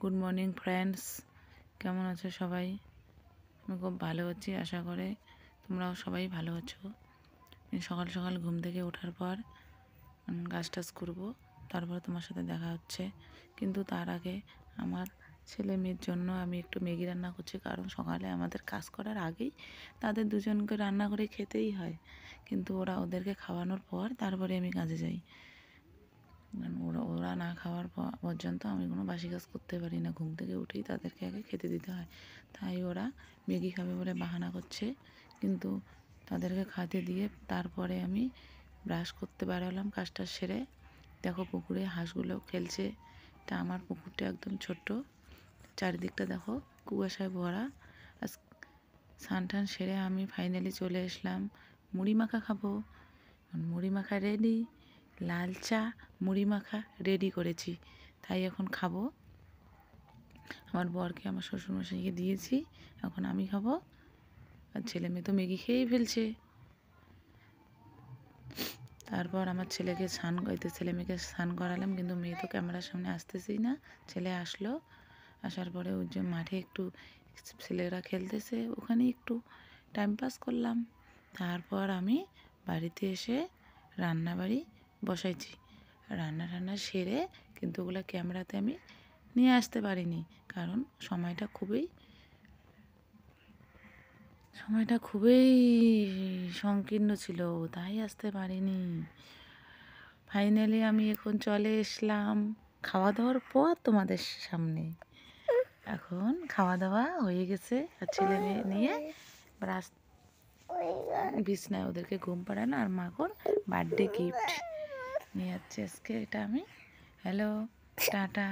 Good morning friends, কেমন আছো সবাই? আমি খুব ভালো আছি, আশা করে তোমরাও সবাই ভালো আছো। সকাল সকাল ঘুম থেকে ওঠার পর কাজ টাজ করবো, তারপর তোমার সাথে দেখা হচ্ছে। কিন্তু তার আগে আমার ছেলে মেয়ের জন্য আমি একটু ম্যাগি রান্না করছি, কারণ সকালে আমাদের কাজ করার আগেই তাদের দুজনকে রান্না করে খেতেই হয়। কিন্তু ওদেরকে খাওয়ানোর পর তারপরে আমি কাজে যাই। ওরা না খাওয়ার পর্যন্ত আমি কোনো বাসি কাজ করতে পারি না। ঘুম থেকে উঠেই তাদেরকে আগে খেতে দিতে হয়। তাই ওরা ম্যাগি খাবে বলে বাহানা করছে, কিন্তু তাদেরকে খাতে দিয়ে তারপরে আমি ব্রাশ করতে বেরোলাম কাজটা সেরে। দেখো পুকুরে হাঁসগুলো খেলছে। তা আমার পুকুরটা একদম ছোট্ট, চারিদিকটা দেখো কুয়াশায় ভরা। আজ স্নান টান সেরে আমি ফাইনালি চলে আসলাম। মুড়ি মাখা খাবো। মুড়ি মাখা রেডি, লাল চা মুড়ি মাখা রেডি করেছি, তাই এখন খাবো। আমার বরকে আমার শ্বশুরমশাইকে দিয়েছি, এখন আমি খাবো। আর ছেলে মেয়ে তো ম্যাগি খেয়েই ফেলছে। তারপর আমার ছেলে মেয়েকে স্নান করালাম, কিন্তু মেয়ে তো ক্যামেরার সামনে আসতেছেই না। ছেলে আসলো, আসার পরে ওই যে মাঠে একটু ছেলেরা খেলতেছে, ওখানে একটু টাইম পাস করলাম। তারপর আমি বাড়িতে এসে রান্নাবাড়ি বসাইছি। রান্না সেরে কিন্তু ওগুলো ক্যামেরাতে আমি নিয়ে আসতে পারিনি, কারণ সময়টা খুবই সংকীর্ণ ছিল, তাই আসতে পারিনি। ফাইনালি আমি এখন চলে এসলাম খাওয়া দাওয়ার পর তোমাদের সামনে। এখন খাওয়া দাওয়া হয়ে গেছে, আর ছেলে মেয়ে নিয়ে বিছনায় ওদেরকে ঘুম পাড়ানো, আর মাখন বার্থডে গিফট নিয়ে যাচ্ছে আজকে। এটা আমি হ্যালো টাটা।